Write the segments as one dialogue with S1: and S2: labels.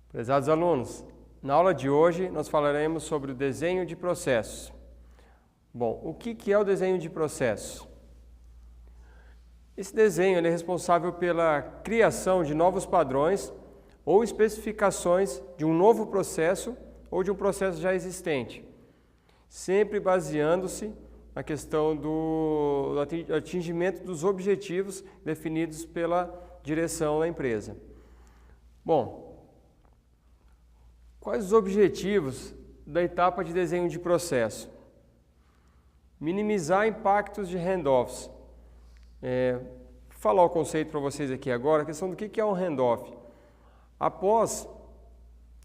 S1: Prezados alunos, na aula de hoje nós falaremos sobre o desenho de processos. Bom, o que é o desenho de processos? Esse desenho é responsável pela criação de novos padrões ou especificações de um novo processo ou de um processo já existente, sempre baseando-se na questão do atingimento dos objetivos definidos pela direção da empresa. Bom, quais os objetivos da etapa de desenho de processo? Minimizar impactos de handoffs. Vou falar o conceito para vocês aqui agora, a questão do que é um handoff. Após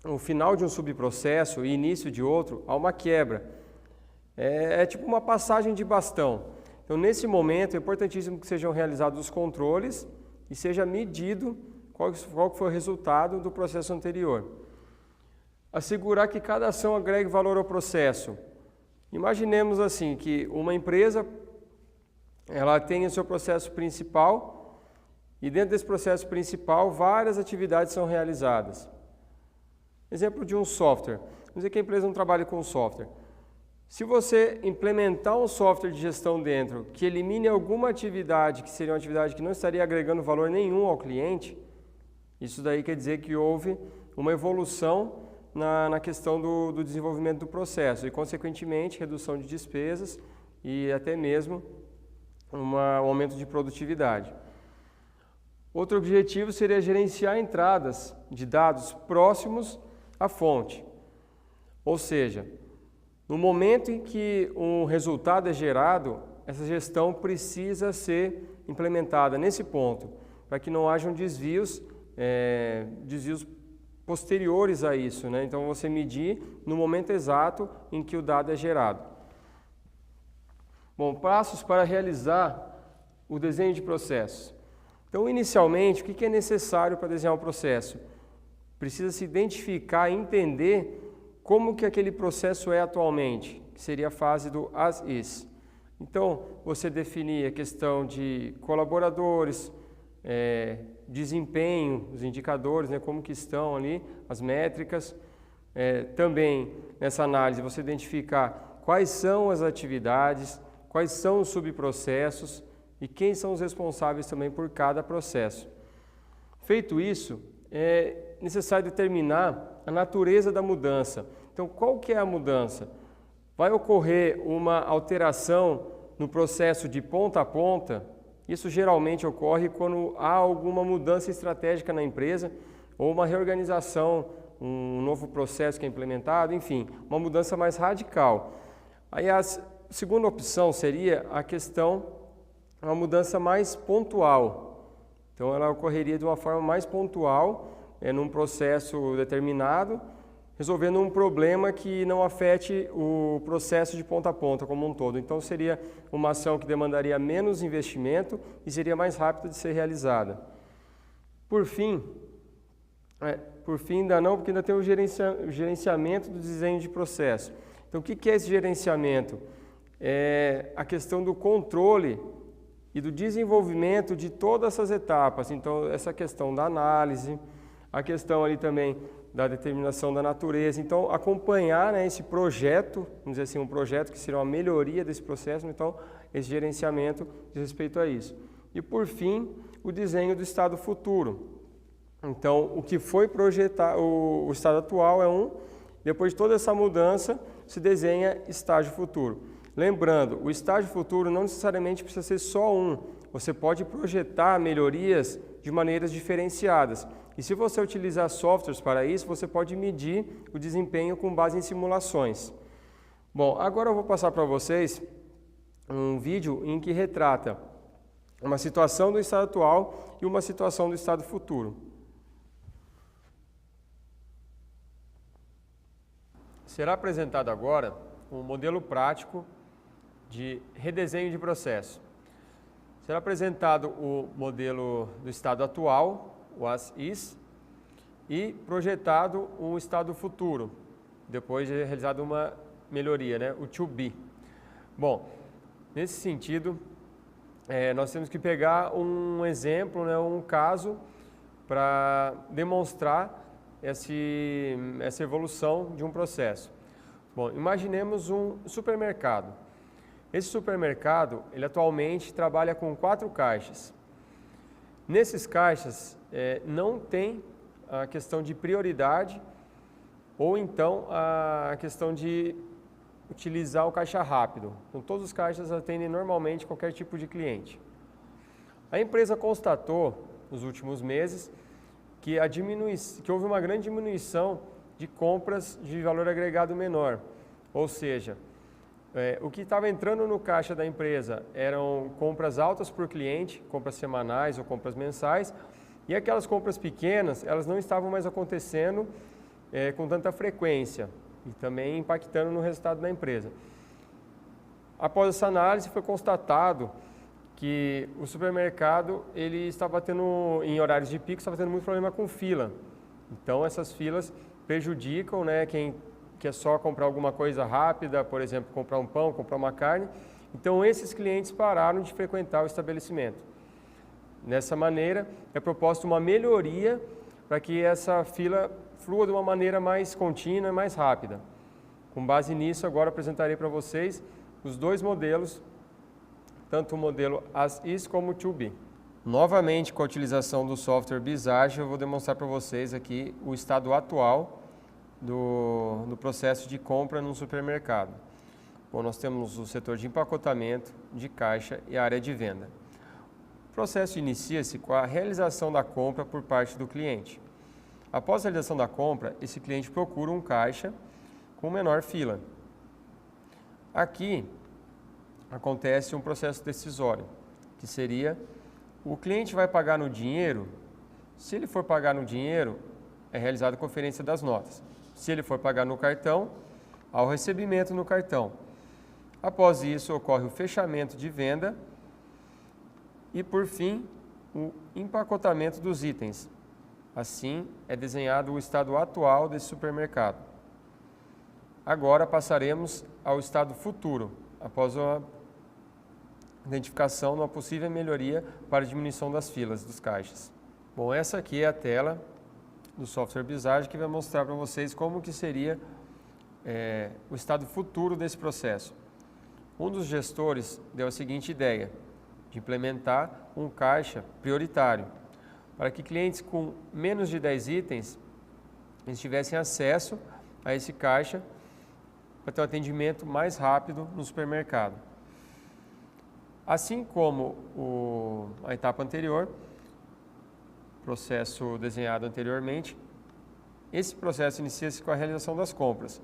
S1: o final de um subprocesso e início de outro, há uma quebra. É tipo uma passagem de bastão. Então, nesse momento, é importantíssimo que sejam realizados os controles e seja medido qual foi o resultado do processo anterior. Assegurar que cada ação agregue valor ao processo. Imaginemos assim, que uma empresa ela tem o seu processo principal e dentro desse processo principal várias atividades são realizadas. Exemplo de um software. Vamos dizer que a empresa não trabalha com software. Se você implementar um software de gestão dentro que elimine alguma atividade, que seria uma atividade que não estaria agregando valor nenhum ao cliente, isso daí quer dizer que houve uma evolução na questão do desenvolvimento do processo e, consequentemente, redução de despesas e até mesmo um aumento de produtividade. Outro objetivo seria gerenciar entradas de dados próximos à fonte, ou seja, no momento em que um resultado é gerado, essa gestão precisa ser implementada nesse ponto, para que não hajam desvios posteriores a isso, né? Então, você medir no momento exato em que o dado é gerado. Bom, passos para realizar o desenho de processos. Então, inicialmente, o que é necessário para desenhar um processo? Precisa se identificar e entender como que aquele processo é atualmente, que seria a fase do as is. Então, você definir a questão de colaboradores, desempenho, os indicadores, né, como que estão ali, as métricas. Também, nessa análise, você identificar quais são as atividades, quais são os subprocessos e quem são os responsáveis também por cada processo. Feito isso, é necessário determinar a natureza da mudança. Então, qual que é a mudança? Vai ocorrer uma alteração no processo de ponta a ponta? Isso geralmente ocorre quando há alguma mudança estratégica na empresa ou uma reorganização, um novo processo que é implementado, enfim, uma mudança mais radical. Aí a segunda opção seria a questão, uma mudança mais pontual. Então, ela ocorreria de uma forma mais pontual, num processo determinado, resolvendo um problema que não afete o processo de ponta a ponta como um todo. Então, seria uma ação que demandaria menos investimento e seria mais rápida de ser realizada. Por fim ainda não, porque ainda tem o gerenciamento do desenho de processo. Então, o que é esse gerenciamento? É a questão do controle e do desenvolvimento de todas essas etapas. Então, essa questão da análise, a questão ali também da determinação da natureza. Então, acompanhar, né, esse projeto, vamos dizer assim, um projeto que seria uma melhoria desse processo, então, esse gerenciamento diz respeito a isso. E, por fim, o desenho do estado futuro. Então, o que foi projetado, o estado atual é depois de toda essa mudança, se desenha estágio futuro. Lembrando, o estágio futuro não necessariamente precisa ser só você pode projetar melhorias de maneiras diferenciadas. E se você utilizar softwares para isso, você pode medir o desempenho com base em simulações. Bom, agora eu vou passar para vocês um vídeo em que retrata uma situação do estado atual e uma situação do estado futuro. Será apresentado agora um modelo prático de redesenho de processo. Será apresentado o modelo do estado atual, o as is, e projetado um estado futuro, depois de realizada uma melhoria, né, o to be. Bom, nesse sentido, nós temos que pegar um exemplo, né, um caso, para demonstrar essa evolução de um processo? Bom, imaginemos um supermercado. Esse supermercado, ele atualmente trabalha com 4 caixas. Nesses caixas, não tem a questão de prioridade ou então a questão de utilizar o caixa rápido. Então, todos os caixas atendem normalmente qualquer tipo de cliente. A empresa constatou, nos últimos meses, que houve uma grande diminuição de compras de valor agregado menor. Ou seja, o que estava entrando no caixa da empresa eram compras altas por cliente, compras semanais ou compras mensais, e aquelas compras pequenas, elas não estavam mais acontecendo com tanta frequência e também impactando no resultado da empresa. Após essa análise, foi constatado que o supermercado ele estava tendo, em horários de pico, estava tendo muito problema com fila. Então, essas filas prejudicam, né, quem quer só comprar alguma coisa rápida, por exemplo, comprar um pão, comprar uma carne. Então, esses clientes pararam de frequentar o estabelecimento. Dessa maneira, é proposta uma melhoria para que essa fila flua de uma maneira mais contínua e mais rápida. Com base nisso, agora apresentarei para vocês os 2 modelos, tanto o modelo as-is como o to-be. Novamente, com a utilização do software Visage, eu vou demonstrar para vocês aqui o estado atual do processo de compra no supermercado. Bom, nós temos o setor de empacotamento, de caixa e a área de venda. O processo inicia-se com a realização da compra por parte do cliente. Após a realização da compra, esse cliente procura um caixa com menor fila. Aqui acontece um processo decisório, que seria o cliente vai pagar no dinheiro. Se ele for pagar no dinheiro, é realizada a conferência das notas. Se ele for pagar no cartão, há o recebimento no cartão. Após isso, ocorre o fechamento de venda e, por fim, o empacotamento dos itens. Assim, é desenhado o estado atual desse supermercado. Agora passaremos ao estado futuro, após a identificação de uma possível melhoria para a diminuição das filas dos caixas. Bom, essa aqui é a tela do software Visage que vai mostrar para vocês como que seria o estado futuro desse processo. Um dos gestores deu a seguinte ideia, de implementar um caixa prioritário, para que clientes com menos de 10 itens eles tivessem acesso a esse caixa para ter um atendimento mais rápido no supermercado. Assim como a etapa anterior, processo desenhado anteriormente, esse processo inicia-se com a realização das compras.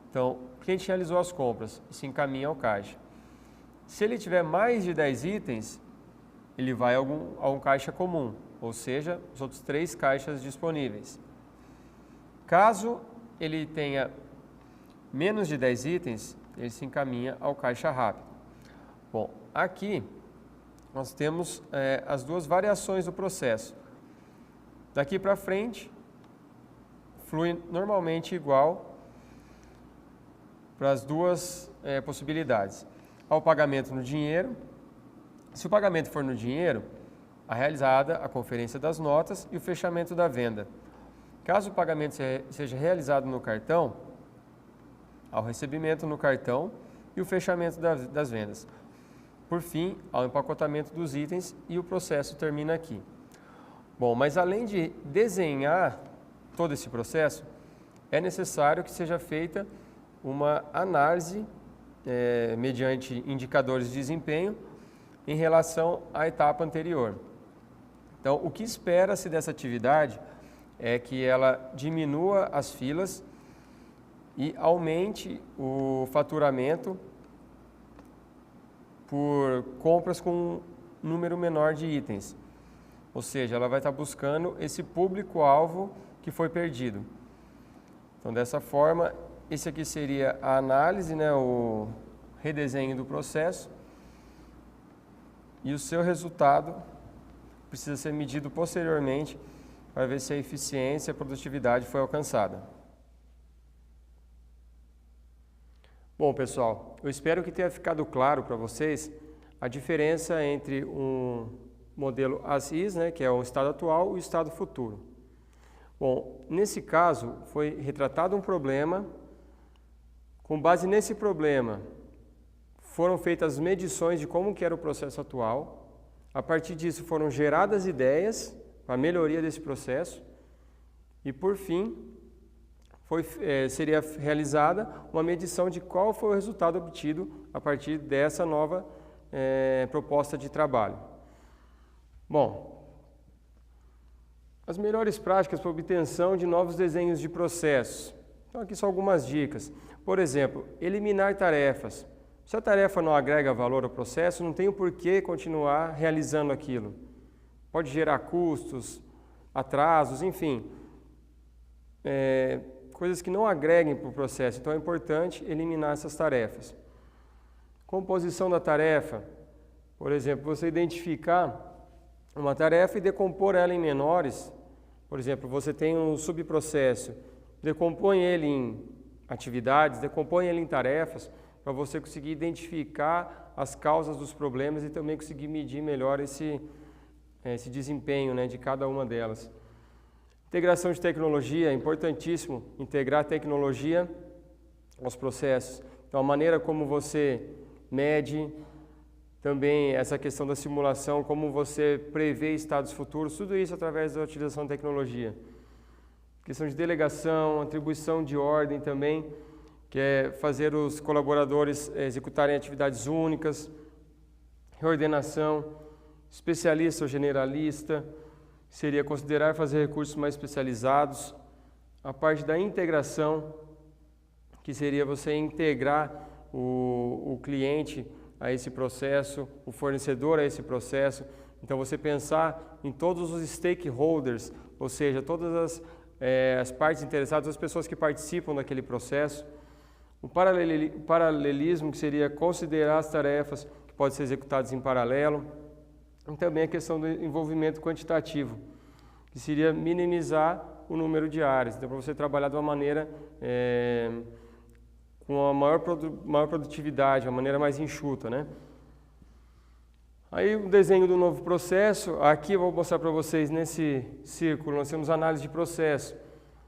S1: Então, o cliente realizou as compras e se encaminha ao caixa. Se ele tiver mais de 10 itens, ele vai a um caixa comum, ou seja, os outros 3 caixas disponíveis. Caso ele tenha menos de 10 itens, ele se encaminha ao caixa rápido. Bom, aqui nós temos as 2 variações do processo. Daqui para frente, flui normalmente igual para as 2 possibilidades. Ao pagamento no dinheiro, se o pagamento for no dinheiro, a realizada a conferência das notas e o fechamento da venda. Caso o pagamento seja realizado no cartão, ao recebimento no cartão e o fechamento das vendas. Por fim, ao empacotamento dos itens e o processo termina aqui. Bom, mas além de desenhar todo esse processo, é necessário que seja feita uma análise mediante indicadores de desempenho em relação à etapa anterior. Então, o que espera-se dessa atividade é que ela diminua as filas e aumente o faturamento por compras com um número menor de itens. Ou seja, ela vai estar buscando esse público-alvo que foi perdido. Então, dessa forma, esse aqui seria a análise, né, o redesenho do processo. E o seu resultado precisa ser medido posteriormente para ver se a eficiência e a produtividade foi alcançada. Bom, pessoal, eu espero que tenha ficado claro para vocês a diferença entre um modelo as-is, né, que é o estado atual, e o estado futuro. Bom, nesse caso foi retratado um problema, com base nesse problema foram feitas medições de como que era o processo atual, a partir disso foram geradas ideias para a melhoria desse processo e por fim seria realizada uma medição de qual foi o resultado obtido a partir dessa nova proposta de trabalho. Bom, as melhores práticas para obtenção de novos desenhos de processos. Então aqui são algumas dicas. Por exemplo, eliminar tarefas. Se a tarefa não agrega valor ao processo, não tem o porquê continuar realizando aquilo. Pode gerar custos, atrasos, enfim. Coisas que não agreguem para o processo, então é importante eliminar essas tarefas. Composição da tarefa, por exemplo, você identificar uma tarefa e decompor ela em menores. Por exemplo, você tem um subprocesso, decompõe ele em atividades, decompõe ele em tarefas, para você conseguir identificar as causas dos problemas e também conseguir medir melhor esse desempenho, né, de cada uma delas. Integração de tecnologia, é importantíssimo integrar tecnologia aos processos. Então, a maneira como você mede, também essa questão da simulação, como você prevê estados futuros, tudo isso através da utilização da tecnologia. Questão de delegação, atribuição de ordem também, que é fazer os colaboradores executarem atividades únicas, reordenação, especialista ou generalista, seria considerar fazer recursos mais especializados. A parte da integração, que seria você integrar o cliente a esse processo, o fornecedor a esse processo. Então você pensar em todos os stakeholders, ou seja, todas as partes interessadas, as pessoas que participam daquele processo. O paralelismo, que seria considerar as tarefas que podem ser executadas em paralelo. E também a questão do envolvimento quantitativo, que seria minimizar o número de áreas. Então, para você trabalhar de uma maneira com a maior produtividade, uma maneira mais enxuta, né? Aí o desenho do novo processo, aqui eu vou mostrar para vocês nesse círculo, nós temos análise de processo.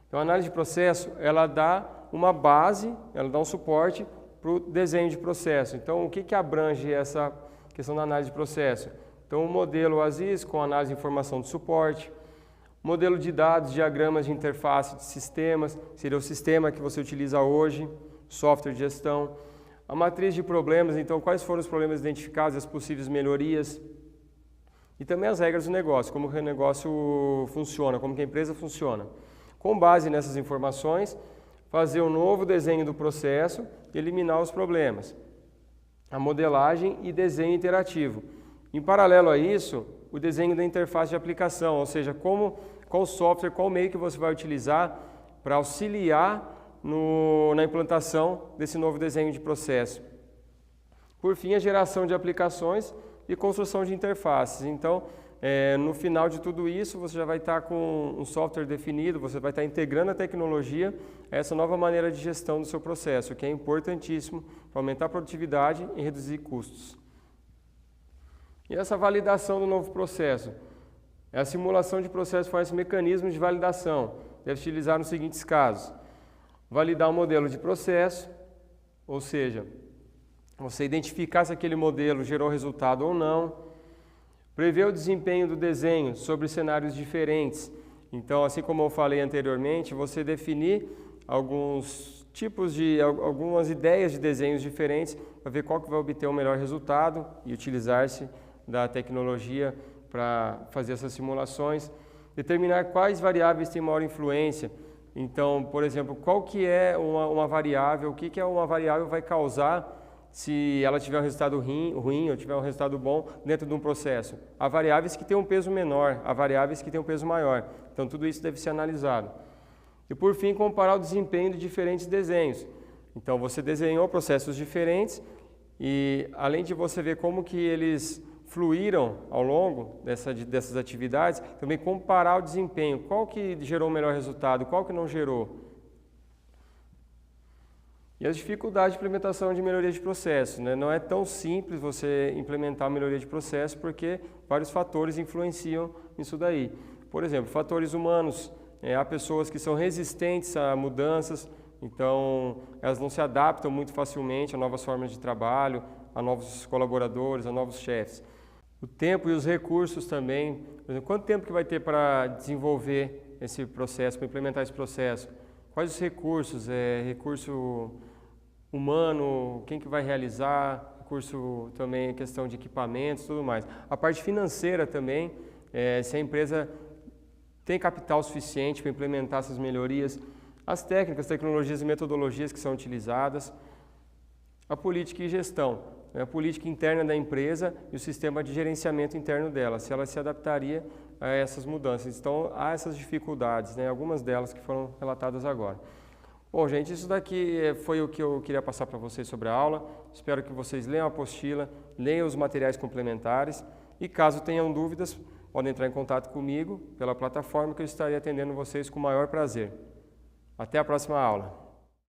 S1: Então, a análise de processo, ela dá uma base, ela dá um suporte para o desenho de processo. Então, o que abrange essa questão da análise de processo? Então, o modelo ASIS com análise de informação de suporte, modelo de dados, diagramas de interface de sistemas, seria o sistema que você utiliza hoje, software de gestão, a matriz de problemas, então quais foram os problemas identificados, as possíveis melhorias, e também as regras do negócio, como que o negócio funciona, como que a empresa funciona. Com base nessas informações, fazer um novo desenho do processo e eliminar os problemas. A modelagem e desenho interativo. Em paralelo a isso, o desenho da interface de aplicação, ou seja, qual software, qual meio que você vai utilizar para auxiliar na implantação desse novo desenho de processo. Por fim, a geração de aplicações e construção de interfaces. Então, no final de tudo isso, você já vai estar com um software definido, você vai estar integrando a tecnologia a essa nova maneira de gestão do seu processo, que é importantíssimo para aumentar a produtividade e reduzir custos. E essa validação do novo processo? A simulação de processo fornece mecanismos de validação. Deve utilizar nos seguintes casos. Validar um modelo de processo, ou seja, você identificar se aquele modelo gerou resultado ou não. Prever o desempenho do desenho sobre cenários diferentes. Então, assim como eu falei anteriormente, você definir algumas ideias de desenhos diferentes para ver qual que vai obter o melhor resultado e utilizar-se da tecnologia para fazer essas simulações. Determinar quais variáveis têm maior influência. Então, por exemplo, qual que é uma variável, o que uma variável vai causar se ela tiver um resultado ruim ou tiver um resultado bom dentro de um processo. Há variáveis que têm um peso menor, há variáveis que têm um peso maior. Então, tudo isso deve ser analisado. E, por fim, comparar o desempenho de diferentes desenhos. Então, você desenhou processos diferentes e, além de você ver como que eles fluíram ao longo dessas atividades, também comparar o desempenho. Qual que gerou o melhor resultado, qual que não gerou. E as dificuldades de implementação de melhoria de processo, né? Não é tão simples você implementar a melhoria de processo porque vários fatores influenciam nisso daí. Por exemplo, fatores humanos, há pessoas que são resistentes a mudanças, então elas não se adaptam muito facilmente a novas formas de trabalho, a novos colaboradores, a novos chefes. O tempo e os recursos também, por exemplo, quanto tempo que vai ter para desenvolver esse processo, para implementar esse processo? Quais os recursos? Recurso humano, quem que vai realizar? Recurso também, questão de equipamentos, tudo mais. A parte financeira também, se a empresa tem capital suficiente para implementar essas melhorias, as técnicas, tecnologias e metodologias que são utilizadas, a política e gestão, a política interna da empresa e o sistema de gerenciamento interno dela, se ela se adaptaria a essas mudanças. Então, há essas dificuldades, algumas delas que foram relatadas agora. Bom, gente, isso daqui foi o que eu queria passar para vocês sobre a aula. Espero que vocês leiam a apostila, leiam os materiais complementares e, caso tenham dúvidas, podem entrar em contato comigo pela plataforma que eu estarei atendendo vocês com o maior prazer. Até a próxima aula.